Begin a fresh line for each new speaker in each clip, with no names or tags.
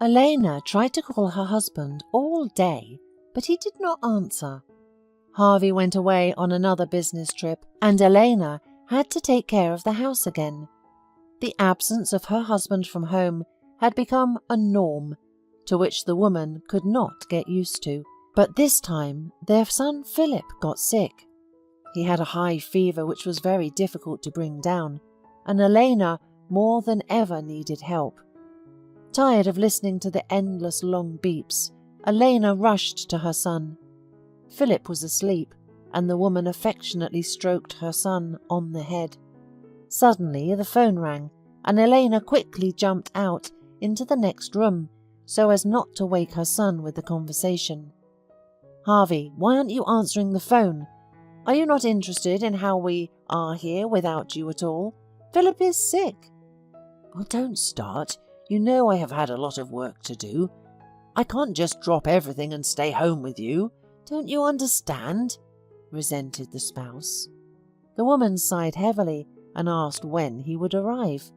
Elena tried to call her husband all day, but he did not answer. Harvey went away on another business trip, and Elena had to take care of the house again. The absence of her husband from home had become a norm, to which the woman could not get used to. But this time their son Philip got sick. He had a high fever which was very difficult to bring down, and Elena more than ever needed help. Tired of listening to the endless long beeps, Elena rushed to her son. Philip was asleep, and the woman affectionately stroked her son on the head. Suddenly the phone rang, and Elena quickly jumped out into the next room so as not to wake her son with the conversation. "Harvey, why aren't you answering the phone? Are you not interested in how we are here without you at all? Philip is sick." "Well, don't start. You know I have had a lot of work to do. I can't just drop everything and stay home with you. Don't you understand?" resented the spouse. The woman sighed heavily and asked when he would arrive,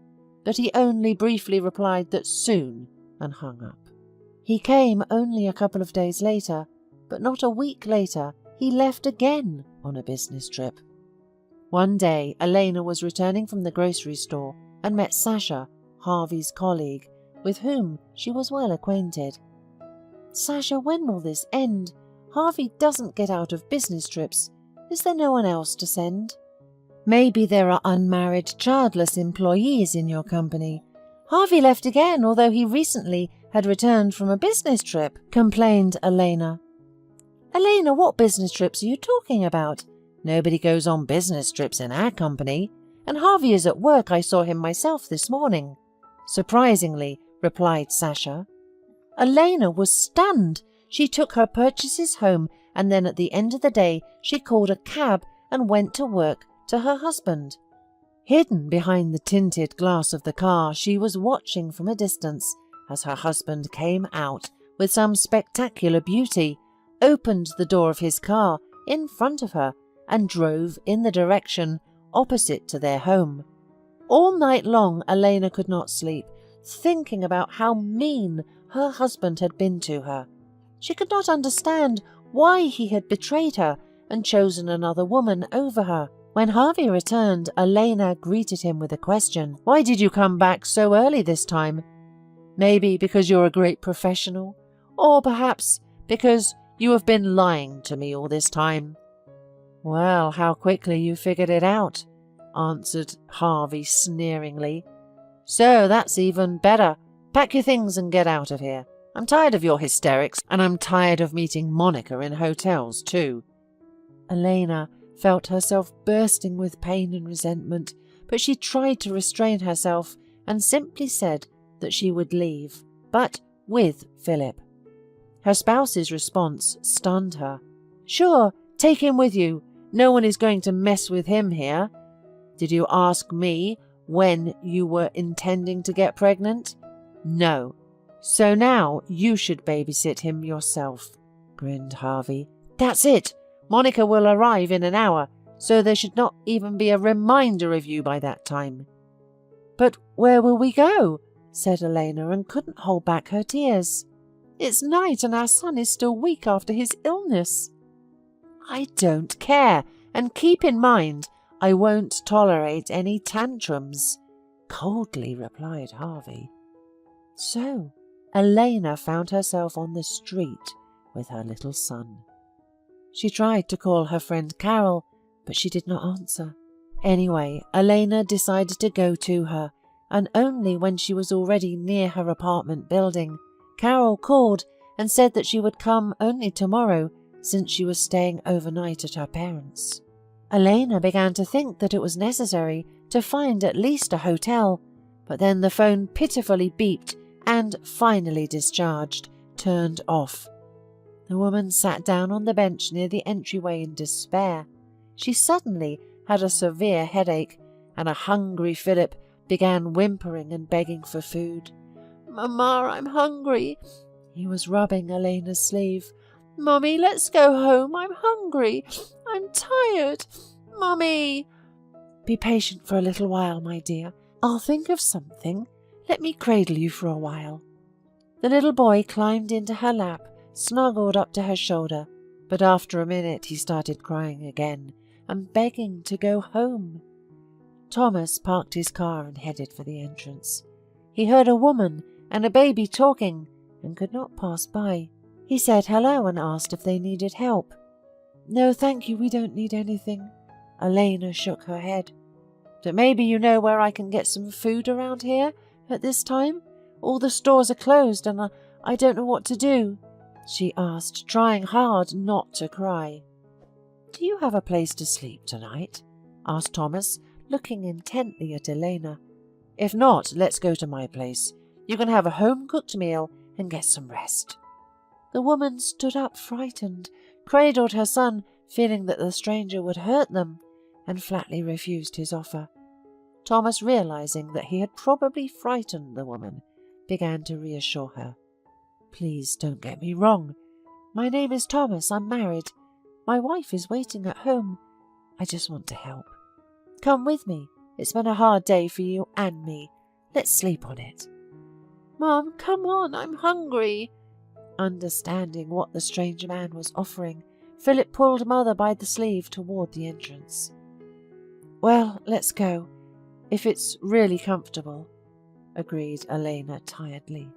but he only briefly replied that soon and hung up. He came only a couple of days later, but not a week later he left again on a business trip. One day Elena was returning from the grocery store and met Sasha, Harvey's colleague, with whom she was well acquainted. "Sasha, when will this end? Harvey doesn't get out of business trips. Is there no one else to send?" "Maybe there are unmarried, childless employees in your company." "Harvey left again, although he recently had returned from a business trip," complained Elena. "Elena, what business trips are you talking about? Nobody goes on business trips in our company, and Harvey is at work. I saw him myself this morning," surprisingly replied Sasha. Elena was stunned. She took her purchases home, and then at the end of the day she called a cab and went to work to her husband. Hidden behind the tinted glass of the car, she was watching from a distance as her husband came out with some spectacular beauty, opened the door of his car in front of her, and drove in the direction opposite to their home. All night long Elena could not sleep, thinking about how mean her husband had been to her. She could not understand why he had betrayed her and chosen another woman over her. When Harvey returned, Elena greeted him with a question. "Why did you come back so early this time? Maybe because you're a great professional, or perhaps because you have been lying to me all this time." "Well, how quickly you figured it out," answered Harvey sneeringly. "So that's even better. Pack your things and get out of here. I'm tired of your hysterics, and I'm tired of meeting Monica in hotels too." Elena felt herself bursting with pain and resentment, but she tried to restrain herself and simply said that she would leave, but with Philip. Her spouse's response stunned her. "Sure, take him with you. No one is going to mess with him here. Did you ask me when you were intending to get pregnant? No. So now you should babysit him yourself," grinned Harvey. "That's it. Monica will arrive in an hour, so there should not even be a reminder of you by that time." "But where will we go?" said Elena, and couldn't hold back her tears. "It's night and our son is still weak after his illness." "I don't care, and keep in mind, I won't tolerate any tantrums," coldly replied Harvey. So Elena found herself on the street with her little son. She tried to call her friend Carol, but she did not answer. Anyway, Elena decided to go to her, and only when she was already near her apartment building, Carol called and said that she would come only tomorrow, since she was staying overnight at her parents'. Elena began to think that it was necessary to find at least a hotel, but then the phone pitifully beeped and, finally discharged, turned off. The woman sat down on the bench near the entryway in despair. She suddenly had a severe headache, and a hungry Philip began whimpering and begging for food. "Mama, I'm hungry." He was rubbing Elena's sleeve. "Mummy, let's go home. I'm hungry. I'm tired. Mummy." "Be patient for a little while, my dear. I'll think of something. Let me cradle you for a while." The little boy climbed into her lap, snuggled up to her shoulder, but after a minute he started crying again and begging to go home. Thomas parked his car and headed for the entrance. He heard a woman and a baby talking and could not pass by. He said hello and asked if they needed help. "No, thank you, we don't need anything." Elena shook her head. "But maybe you know where I can get some food around here at this time? All the stores are closed and I don't know what to do," she asked, trying hard not to cry. "Do you have a place to sleep tonight?" asked Thomas, looking intently at Elena. "If not, let's go to my place. You can have a home-cooked meal and get some rest." The woman stood up frightened, cradled her son, feeling that the stranger would hurt them, and flatly refused his offer. Thomas, realizing that he had probably frightened the woman, began to reassure her. "Please don't get me wrong. My name is Thomas. I'm married. My wife is waiting at home. I just want to help. Come with me. It's been a hard day for you and me. Let's sleep on it." "Mom, come on. I'm hungry." Understanding what the strange man was offering, Philip pulled Mother by the sleeve toward the entrance. "Well, let's go, if it's really comfortable," agreed Elena tiredly.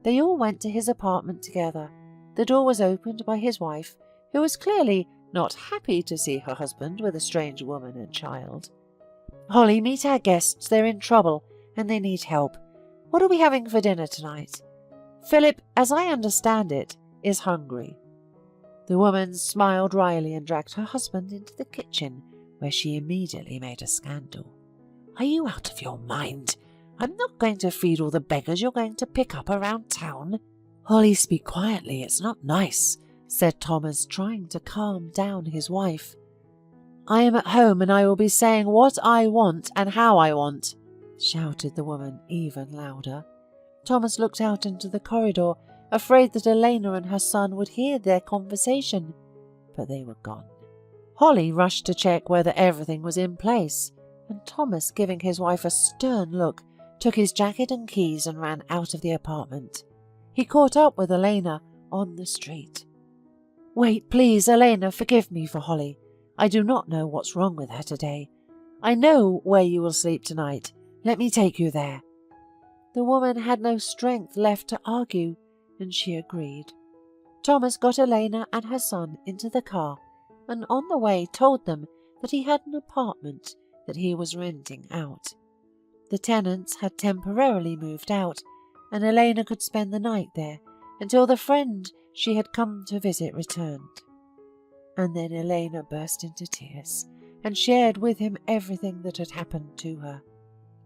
They all went to his apartment together. The door was opened by his wife, who was clearly not happy to see her husband with a strange woman and child. "Holly, meet our guests. They're in trouble and they need help. What are we having for dinner tonight?" "Philip, as I understand it, is hungry." The woman smiled wryly and dragged her husband into the kitchen, where she immediately made a scandal. "Are you out of your mind? I'm not going to feed all the beggars you're going to pick up around town." "Holly, speak quietly. It's not nice," said Thomas, trying to calm down his wife. "I am at home and I will be saying what I want and how I want," shouted the woman even louder. Thomas looked out into the corridor, afraid that Elena and her son would hear their conversation, but they were gone. Holly rushed to check whether everything was in place, and Thomas, giving his wife a stern look, took his jacket and keys and ran out of the apartment. He caught up with Elena on the street. "Wait, please, Elena, forgive me for Holly. I do not know what's wrong with her today. I know where you will sleep tonight. Let me take you there." The woman had no strength left to argue, and she agreed. Thomas got Elena and her son into the car, and on the way told them that he had an apartment that he was renting out. The tenants had temporarily moved out, and Elena could spend the night there until the friend she had come to visit returned. And then Elena burst into tears and shared with him everything that had happened to her.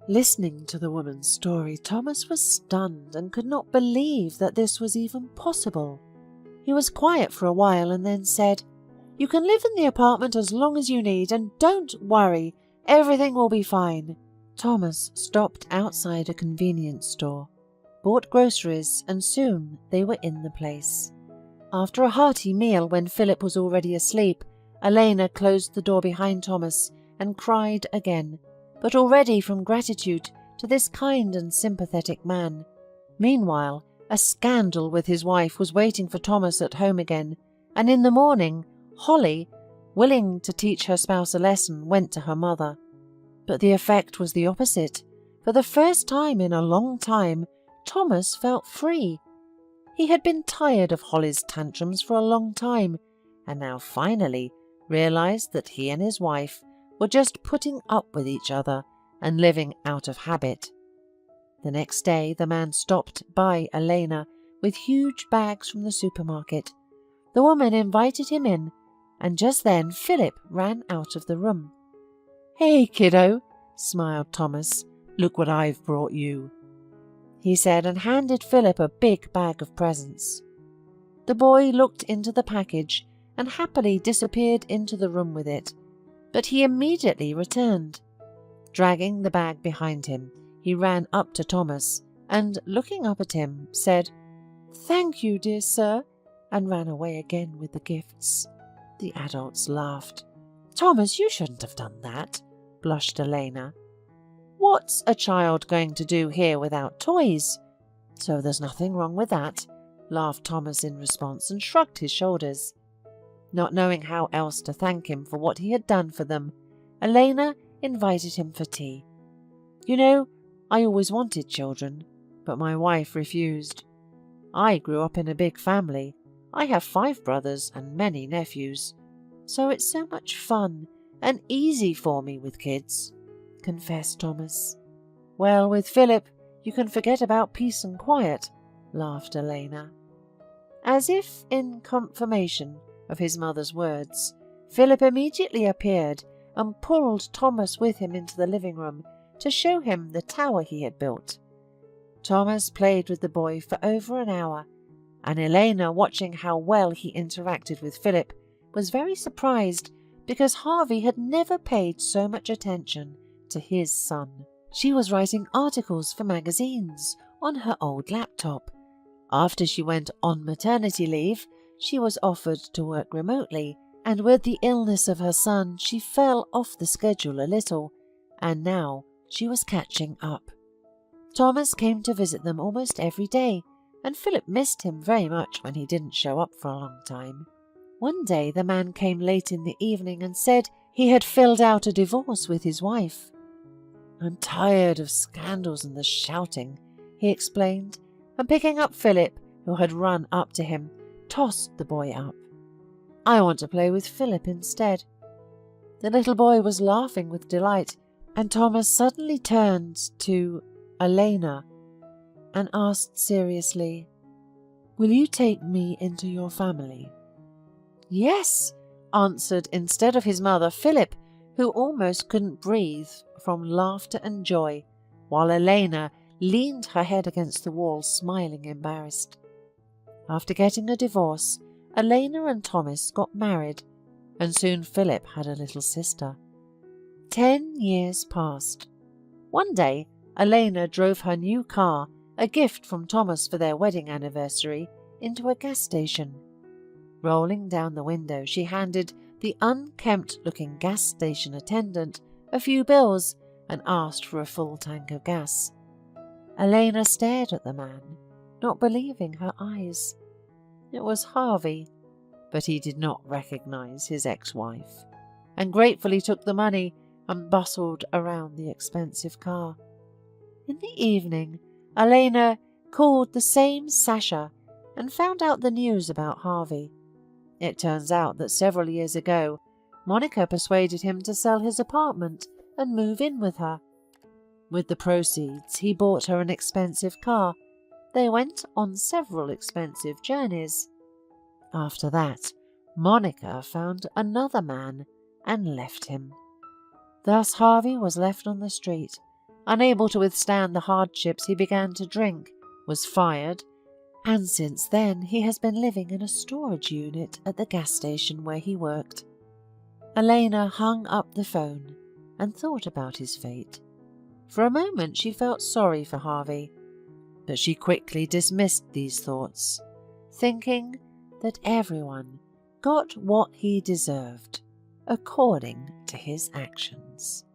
Listening to the woman's story, Thomas was stunned and could not believe that this was even possible. He was quiet for a while and then said, "You can live in the apartment as long as you need, and don't worry, everything will be fine." Thomas stopped outside a convenience store, bought groceries, and soon they were in the place. After a hearty meal, when Philip was already asleep, Elena closed the door behind Thomas and cried again, but already from gratitude to this kind and sympathetic man. Meanwhile, a scandal with his wife was waiting for Thomas at home again, and in the morning, Holly, willing to teach her spouse a lesson, went to her mother. But the effect was the opposite. For the first time in a long time, Thomas felt free. He had been tired of Holly's tantrums for a long time, and now finally realized that he and his wife were just putting up with each other and living out of habit. The next day the man stopped by Elena with huge bags from the supermarket. The woman invited him in, and just then Philip ran out of the room. "Hey, kiddo," smiled Thomas. "Look what I've brought you," he said, and handed Philip a big bag of presents. The boy looked into the package and happily disappeared into the room with it, but he immediately returned. Dragging the bag behind him, he ran up to Thomas and, looking up at him, said, "Thank you, dear sir," and ran away again with the gifts. The adults laughed. "Thomas, you shouldn't have done that," blushed Elena. "What's a child going to do here without toys?" "So there's nothing wrong with that," laughed Thomas in response and shrugged his shoulders. Not knowing how else to thank him for what he had done for them, Elena invited him for tea. "You know, I always wanted children, but my wife refused. I grew up in a big family. I have 5 brothers and many nephews, so it's so much fun and easy for me with kids," confessed Thomas. "Well, with Philip, you can forget about peace and quiet," laughed Elena. As if in confirmation of his mother's words, Philip immediately appeared and pulled Thomas with him into the living room to show him the tower he had built. Thomas played with the boy for over an hour, and Elena, watching how well he interacted with Philip, was very surprised because Harvey had never paid so much attention to his son. She was writing articles for magazines on her old laptop. After she went on maternity leave, she was offered to work remotely, and with the illness of her son, she fell off the schedule a little, and now she was catching up. Thomas came to visit them almost every day, and Philip missed him very much when he didn't show up for a long time. One day the man came late in the evening and said he had filled out a divorce with his wife. "I'm tired of scandals and the shouting," he explained, and picking up Philip, who had run up to him, tossed the boy up. "I want to play with Philip instead." The little boy was laughing with delight, and Thomas suddenly turned to Elena and asked seriously, "Will you take me into your family?" "Yes," answered instead of his mother Philip, who almost couldn't breathe from laughter and joy, while Elena leaned her head against the wall, smiling embarrassed. After getting a divorce, Elena and Thomas got married, and soon Philip had a little sister. 10 years passed. One day, Elena drove her new car, a gift from Thomas for their wedding anniversary, into a gas station. Rolling down the window, she handed the unkempt-looking gas station attendant a few bills and asked for a full tank of gas. Elena stared at the man, not believing her eyes. It was Harvey, but he did not recognize his ex-wife, and gratefully took the money and bustled around the expensive car. In the evening, Elena called the same Sasha and found out the news about Harvey. It turns out that several years ago, Monica persuaded him to sell his apartment and move in with her. With the proceeds, he bought her an expensive car. They went on several expensive journeys. After that, Monica found another man and left him. Thus Harvey was left on the street. Unable to withstand the hardships, he began to drink, was fired, and since then he has been living in a storage unit at the gas station where he worked. Elena hung up the phone and thought about his fate. For a moment she felt sorry for Harvey, but she quickly dismissed these thoughts, thinking that everyone got what he deserved according to his actions.